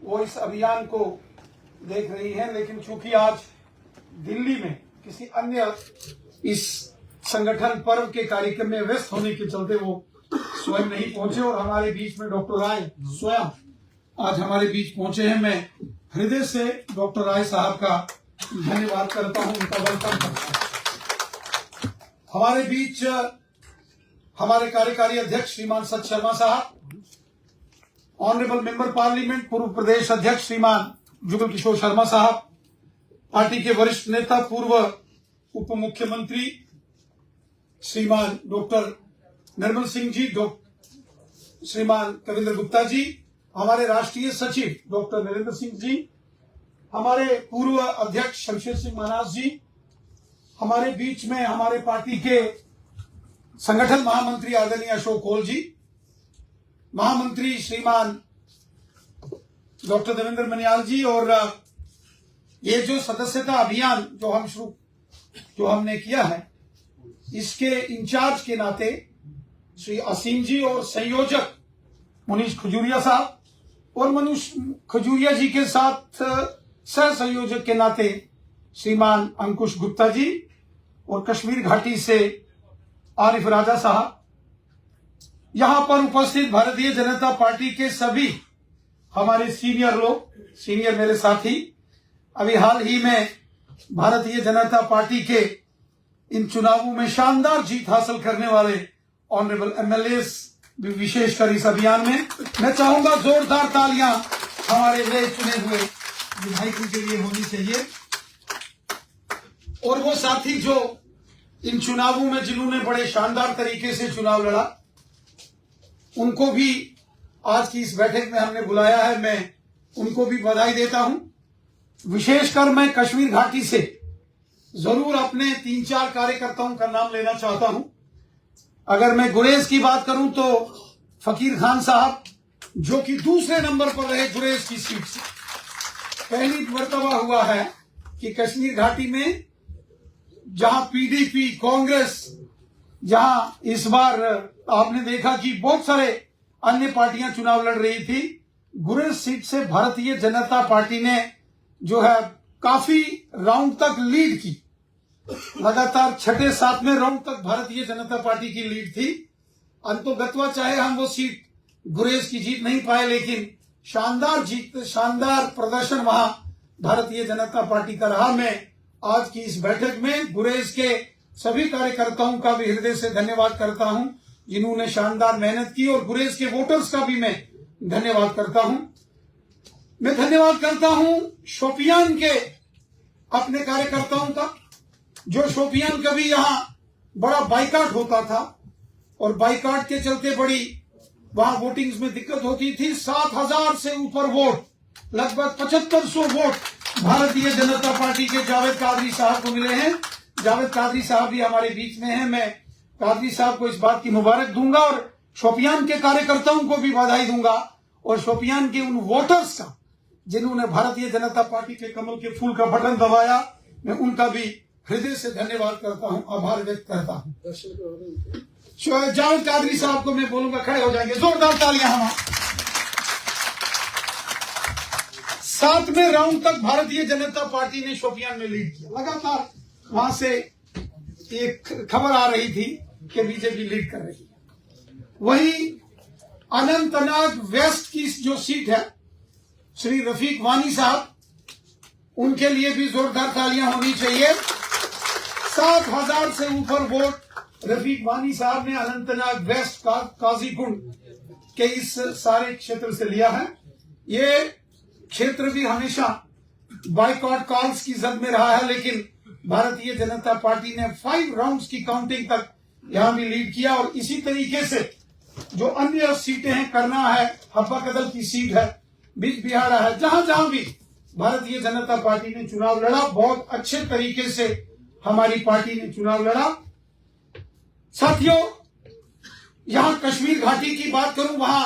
वो इस अभियान को देख रही हैं, लेकिन चूंकि आज दिल्ली में किसी अन्य इस संगठन पर्व के कार्यक्रम में व्यस्त होने के चलते वो स्वयं नहीं पहुंचे और हमारे बीच में डॉक्टर राय स्वयं आज हमारे बीच पहुंचे हैं। मैं हृदय से डॉक्टर राय साहब का धन्यवाद करता हूं, उनका वेलकम करता हूं। हमारे बीच हमारे कार्यकारी अध्यक्ष श्रीमान सत शर्मा साहब, ऑनरेबल मेंबर पार्लियामेंट पूर्व प्रदेश अध्यक्ष श्रीमान जुगल किशोर शर्मा साहब, पार्टी के वरिष्ठ नेता पूर्व उप मुख्यमंत्री श्रीमान डॉक्टर निर्मल सिंह जी, श्रीमान कविंद्र गुप्ता जी, हमारे राष्ट्रीय सचिव डॉक्टर नरेंद्र सिंह जी, हमारे पूर्व अध्यक्ष शमशेर सिंह महाराज जी, हमारे बीच में हमारे पार्टी के संगठन महामंत्री आदरणीय अशोक कौल जी, महामंत्री श्रीमान डॉक्टर देवेंद्र मनियाल जी, और ये जो सदस्यता अभियान जो हमने किया है, इसके इंचार्ज के नाते श्री असीम जी और संयोजक मनीष खजूरिया साहब और मनीष खजूरिया जी के साथ सह संयोजक के नाते श्रीमान अंकुश गुप्ता जी और कश्मीर घाटी से आरिफ राजा साहब, यहां पर उपस्थित भारतीय जनता पार्टी के सभी हमारे सीनियर मेरे साथी, अभी हाल ही में भारतीय जनता पार्टी के इन चुनावों में शानदार जीत हासिल करने वाले ऑनरेबल एमएलए भी विशेषकर इस अभियान में मैं चाहूंगा जोरदार तालियां हमारे नए चुने हुए विधायकों के लिए होनी चाहिए। और वो साथी जो इन चुनावों में जिन्होंने बड़े शानदार तरीके से चुनाव लड़ा, उनको भी आज की इस बैठक में हमने बुलाया है, मैं उनको भी बधाई देता हूं। विशेषकर मैं कश्मीर घाटी से जरूर अपने 3-4 कार्यकर्ताओं का नाम लेना चाहता हूं। अगर मैं गुरेज की बात करूं तो फकीर खान साहब, जो कि दूसरे नंबर पर रहे गुरेज की सीट से। पहली मर्तबा हुआ है कि कश्मीर घाटी में जहां पीडीपी कांग्रेस, जहां इस बार आपने देखा कि बहुत सारे अन्य पार्टियां चुनाव लड़ रही थी, गुरेज सीट से भारतीय जनता पार्टी ने जो है काफी राउंड तक लीड की। लगातार 6-7वें राउंड तक भारतीय जनता पार्टी की लीड थी। अंतोगत्वा चाहे हम वो सीट गुरेज की जीत नहीं पाए, लेकिन शानदार प्रदर्शन वहां भारतीय जनता पार्टी का रहा। मैं आज की इस बैठक में गुरेज के सभी कार्यकर्ताओं का भी हृदय से धन्यवाद करता हूं, जिन्होंने शानदार मेहनत की, और गुरेज के वोटर्स का भी मैं धन्यवाद करता हूं। मैं धन्यवाद करता हूं शोपियान के अपने कार्यकर्ताओं का, जो शोपियान कभी यहां बड़ा बाइकाट होता था और बाइकाट के चलते बड़ी वहां वोटिंग्स में दिक्कत होती थी। 7,000 से ऊपर वोट, लगभग 7500 वोट भारतीय जनता पार्टी के जावेद कादरी साहब को मिले हैं। जावेद कादरी साहब भी हमारे बीच में हैं। मैं कादरी साहब को इस बात की मुबारक दूंगा और शोपियान के कार्यकर्ताओं को भी बधाई दूंगा, और शोपियान के उन वोटर्स का जिन्होंने भारतीय जनता पार्टी के कमल के फूल का बटन दबाया, मैं उनका भी हृदय से धन्यवाद करता हूं, आभार व्यक्त करता हूं। जावेद कादरी साहब को मैं बोलूंगा खड़े हो जाएंगे, जोरदार तालियां हम। 7वें राउंड तक भारतीय जनता पार्टी ने शोपियान में लीड किया। लगातार वहां से एक खबर आ रही थी कि बीजेपी लीड कर रही है। वहीं अनंतनाग वेस्ट की जो सीट है, श्री रफीक वानी साहब, उनके लिए भी जोरदार तालियां होनी चाहिए। 7,000 से ऊपर वोट रफीक वानी साहब ने अनंतनाग वेस्ट का काजीकुंड के इस सारे क्षेत्र से लिया है। ये क्षेत्र भी हमेशा बाइकॉट कॉल्स की जद में रहा है, लेकिन भारतीय जनता पार्टी ने 5 राउंड्स की काउंटिंग तक यहां भी लीड किया। और इसी तरीके से जो अन्य सीटें हैं, करना है, हब्बा कदल की सीट है, बीज बिहाड़ा है, जहां जहां भी भारतीय जनता पार्टी ने चुनाव लड़ा, बहुत अच्छे तरीके से हमारी पार्टी ने चुनाव लड़ा। साथियों, यहां कश्मीर घाटी की बात करूं, वहां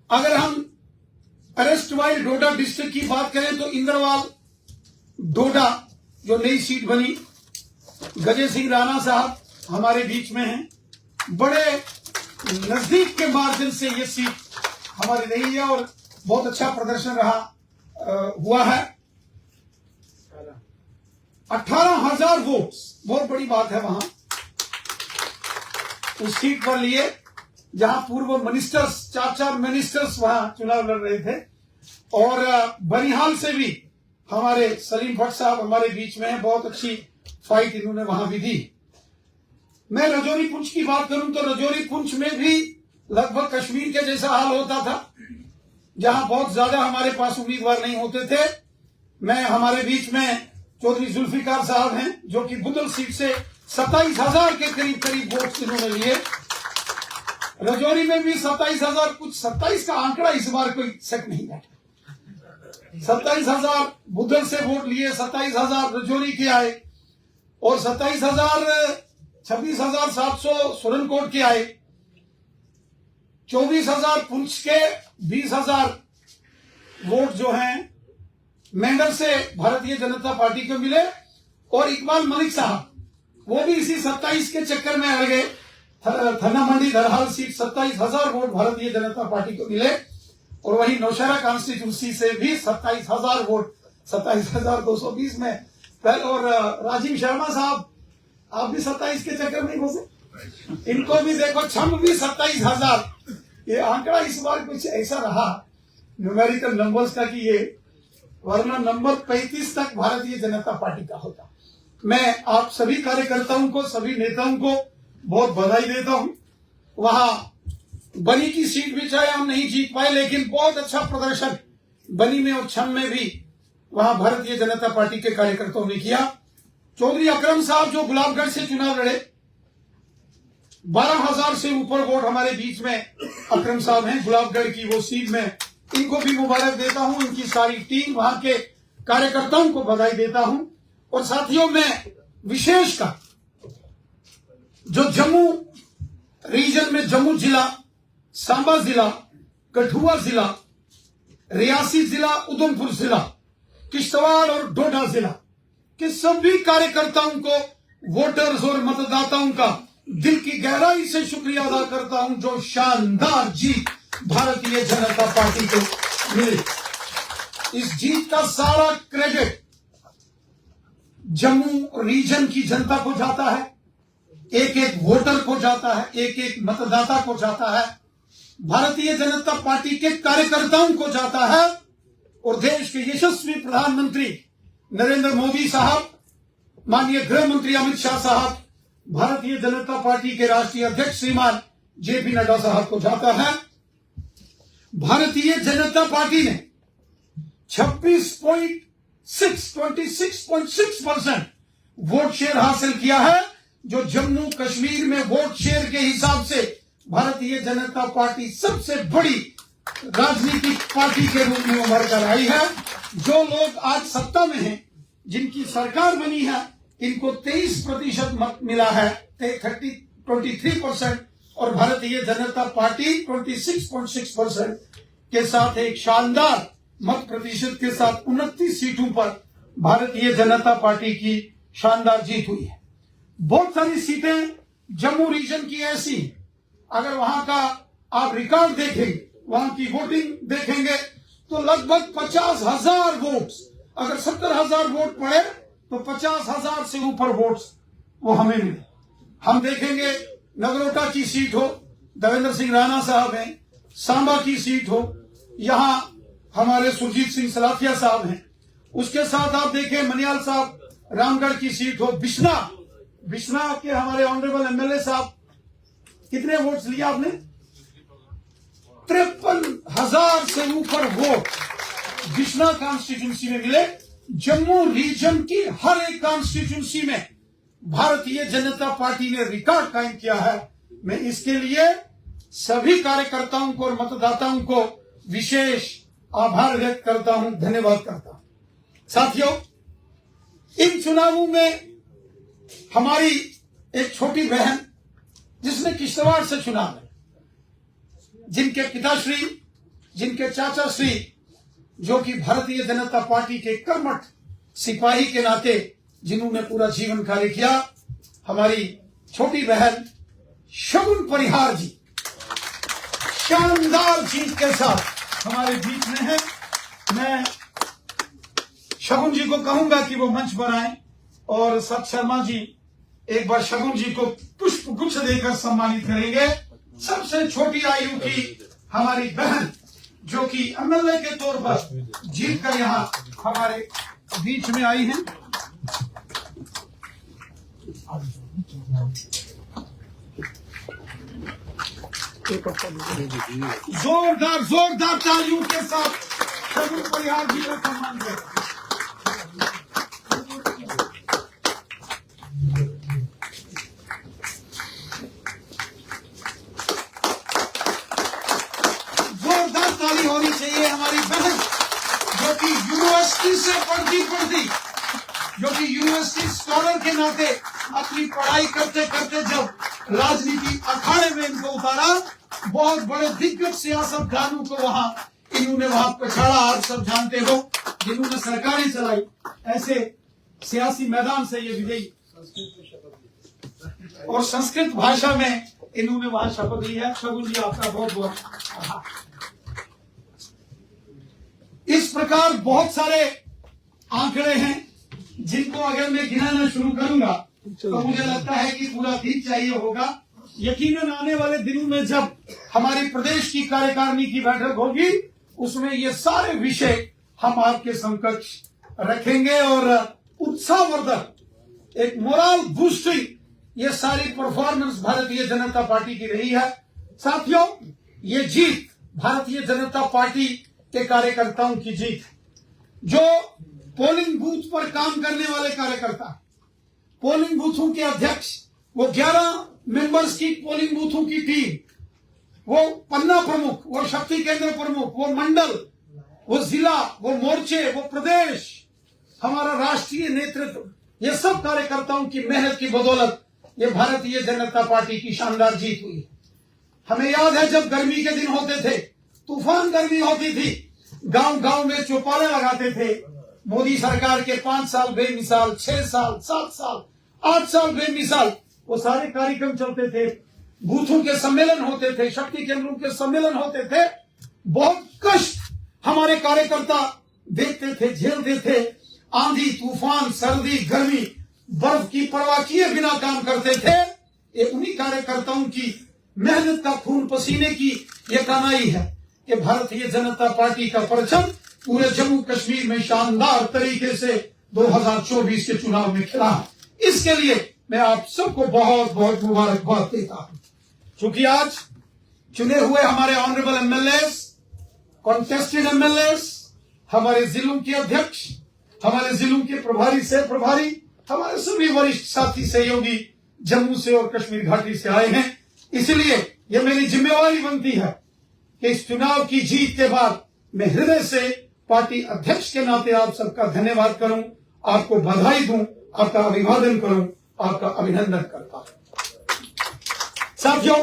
अगर हम अरेस्ट वाइल डोडा डिस्ट्रिक्ट की बात करें तो इंद्रवाल डोडा जो नई सीट बनी, गजय सिंह राणा साहब हमारे बीच में हैं। बड़े नजदीक के मार्जिन से ये सीट हमारी रही है और बहुत अच्छा प्रदर्शन हुआ है। 18,000 वोट्स, बहुत बड़ी बात है वहां उस सीट पर लिए जहां पूर्व मिनिस्टर्स, 4 मिनिस्टर्स वहां चुनाव लड़ रहे थे। और बनिहाल से भी हमारे सलीम भट्ट साहब हमारे बीच में हैं, बहुत अच्छी फाइट इन्होंने वहां भी दी। मैं रजौरी पुंछ की बात करूं तो रजौरी पुंछ में भी लगभग कश्मीर के जैसा हाल होता था, जहां बहुत ज्यादा हमारे पास उम्मीदवार नहीं होते थे। मैं हमारे बीच में चौधरी जुल्फिकार साहब हैं, जो कि बुदल सीट से 27,000 के करीब वोट इन्होंने लिए। रजौरी में भी 27,000, कुछ 27 का आंकड़ा इस बार कोई शक नहीं बैठा। 27,000 बुदल से वोट लिए, 27,000 रजौरी के आए और 26,700 सुरनकोट के आए, 24,000 पुंछ के, 20,000 वोट जो हैं मेंढर से भारतीय जनता पार्टी को मिले। और इकबाल मलिक साहब वो भी इसी 27 के चक्कर में अड़ गए। थन्ना मंडी धरहाल seat 27,000 vote Bharatiya Janata party को मिले। और वही नौशहरा कॉन्स्टिट्यूंसी से भी 27,000 वोट, 27,220 में। और राजीव शर्मा साहब, आप भी 27 के चक्कर में घुसे, इनको भी देखो, छम भी 27,000। ये आंकड़ा इस बार कुछ ऐसा रहा न्यूमेरिकल नंबर्स का कि ये, वरना नंबर 35 तक भारतीय जनता पार्टी का होता। मैं आप सभी कार्यकर्ताओं को, सभी नेताओं को बहुत बधाई देता हूं। वहां बनी की सीट भी चाहे हम नहीं जीत पाए, लेकिन बहुत अच्छा प्रदर्शन बनी में और छम में भी वहां भारतीय जनता पार्टी के कार्यकर्ताओं ने किया। चौधरी अकरम साहब जो गुलाबगढ़ से चुनाव लड़े, 12,000 से ऊपर वोट हमारे बीच में अकरम साहब हैं गुलाबगढ़ की वो सीट में। इनको भी मुबारक देता हूं, इनकी सारी टीम, वहां के कार्यकर्ताओं को बधाई देता हूं। और साथियों, में विशेषकर जो जम्मू रीजन में, जम्मू जिला, सांबा जिला, कठुआ जिला, रियासी जिला, उधमपुर जिला, किश्तवाड़ और डोडा जिला के सभी कार्यकर्ताओं को, वोटर्स और मतदाताओं का दिल की गहराई से शुक्रिया अदा करता हूं, जो शानदार जीत भारतीय जनता पार्टी को मिली। इस जीत का सारा क्रेडिट जम्मू रीजन की जनता को जाता है, एक एक वोटर को जाता है, एक एक मतदाता को जाता है, भारतीय जनता पार्टी के कार्यकर्ताओं को जाता है। और देश के यशस्वी प्रधानमंत्री नरेंद्र मोदी साहब, माननीय गृह मंत्री अमित शाह साहब, भारतीय जनता पार्टी के राष्ट्रीय अध्यक्ष श्रीमान जेपी नड्डा साहब को जाता है। भारतीय जनता पार्टी ने 26.6% वोट शेयर हासिल किया है, जो जम्मू कश्मीर में वोट शेयर के हिसाब से भारतीय जनता पार्टी सबसे बड़ी राजनीतिक पार्टी के रूप में उभर कर आई है। जो लोग आज सत्ता में हैं, जिनकी सरकार बनी है, इनको 23% मत मिला है, 23%, और भारतीय जनता पार्टी 26.6% के साथ एक शानदार मत प्रतिशत के साथ 29 सीटों पर भारतीय जनता पार्टी की शानदार जीत हुई है। बहुत सारी सीटें जम्मू रीजन की ऐसी, अगर वहां का आप रिकॉर्ड देखेंगे, वहां की वोटिंग देखेंगे, तो लगभग 50,000 वोट, अगर 70,000 वोट पड़े तो 50,000 से ऊपर वोट वो हमें मिले। हम देखेंगे नगरोटा की सीट हो, देवेंद्र सिंह राणा साहब हैं, सांबा की सीट हो, यहां हमारे सुरजीत सिंह सलाथिया साहब हैं, उसके साथ आप देखें मनियाल साहब रामगढ़ की सीट हो, बिश्ना के हमारे ऑनरेबल एमएलए साहब, कितने वोट्स लिए आपने? 53,000 से ऊपर वोट बिश्ना कॉन्स्टिट्यूंसी में मिले। जम्मू रीजन की हर एक कॉन्स्टिट्यूंसी में भारतीय जनता पार्टी ने रिकॉर्ड कायम किया है। मैं इसके लिए सभी कार्यकर्ताओं को और मतदाताओं को विशेष आभार व्यक्त करता हूं, धन्यवाद करता हूं। साथियों, इन चुनावों में हमारी एक छोटी बहन, जिसने किश्तवाड़ से चुनाव लड़ा, जिनके पिताश्री, जिनके चाचा श्री, जो कि भारतीय जनता पार्टी के कर्मठ सिपाही के नाते जिन्होंने पूरा जीवन कार्य किया, हमारी छोटी बहन शगुन परिहार जी शानदार जीत के साथ हमारे बीच में है। मैं शगुन जी को कहूंगा कि वो मंच पर आए और सत शर्मा जी एक बार शगुन जी को पुष्प गुच्छ देकर सम्मानित करेंगे। सबसे छोटी आयु की हमारी बहन जो कि एमएलए के तौर पर जीत कर यहाँ हमारे बीच में आई हैं। जोरदार तालियों के साथ शगुन परिहार जी का सम्मान करें। जोरदार ताली होनी चाहिए हमारी बहन जो कि यूनिवर्सिटी से पढ़ती जो कि यूनिवर्सिटी स्कॉलर के नाते अपनी पढ़ाई करते करते जब राजनीति अखाड़े में इनको उतारा, बहुत बड़े दिग्गज सियासतदानों को इन्होंने वहां पछाड़ा। आप सब जानते हो जिन्होंने सरकारें चलाई, ऐसे सियासी मैदान से ये विजयी और संस्कृत भाषा में इन्होंने वहां शपथ ली है। शगुन जी आपका बहुत बहुत आभार। इस प्रकार बहुत सारे आंकड़े हैं जिनको अगर मैं गिनाना शुरू करूंगा तो मुझे लगता है कि पूरा दिन चाहिए होगा। यकीनन आने वाले दिनों में जब हमारी प्रदेश की कार्यकारिणी की बैठक होगी उसमें ये सारे विषय हम आपके समकक्ष रखेंगे और उत्साहवर्धक एक मोरल बूस्टिंग ये सारी परफॉर्मेंस भारतीय जनता पार्टी की रही है। साथियों, ये जीत भारतीय जनता पार्टी के कार्यकर्ताओं की जीत, जो पोलिंग बूथ पर काम करने वाले कार्यकर्ता, पोलिंग बूथों के अध्यक्ष, वो 11 मेंबर्स की पोलिंग बूथों की टीम, वो पन्ना प्रमुख, वो शक्ति केंद्र प्रमुख, वो मंडल, वो जिला, वो मोर्चे, वो प्रदेश, हमारा राष्ट्रीय नेतृत्व, ये सब कार्यकर्ताओं की मेहनत की बदौलत ये भारतीय जनता पार्टी की शानदार जीत हुई। हमें याद है जब गर्मी के दिन होते थे, तूफान गर्मी होती थी, गांव गांव में चौपाले लगाते थे। मोदी सरकार के 5 साल बेमिसाल, 6 साल, 7 साल, 8 साल बेमिसाल वो सारे कार्यक्रम चलते थे, बूथों के सम्मेलन होते थे, शक्ति केंद्रों के सम्मेलन होते थे। बहुत कष्ट हमारे कार्यकर्ता देखते थे, झेलते थे। आंधी, तूफान, सर्दी, गर्मी, बर्फ की परवाह किए बिना काम करते थे। ये उन्हीं कार्यकर्ताओं की मेहनत का खून पसीने की ये कमाई है कि भारतीय जनता पार्टी का परचम पूरे जम्मू कश्मीर में शानदार तरीके से 2024 के चुनाव में खिला। इसके लिए मैं आप सबको बहुत बहुत मुबारकबाद देता हूं। क्योंकि आज चुने हुए हमारे ऑनरेबल एमएलएस, कॉन्टेस्टेड एमएलएस, हमारे जिलों के अध्यक्ष, हमारे जिलों के प्रभारी से प्रभारी, हमारे सभी वरिष्ठ साथी सहयोगी जम्मू से और कश्मीर घाटी से आए हैं। इसलिए यह मेरी जिम्मेवारी बनती है कि इस चुनाव की जीत के बाद मैं हृदय से पार्टी अध्यक्ष के नाते आप सबका धन्यवाद करूं, आपको बधाई दूं, आपका अभिवादन करूं, आपका अभिनंदन करता हूं। साथियों,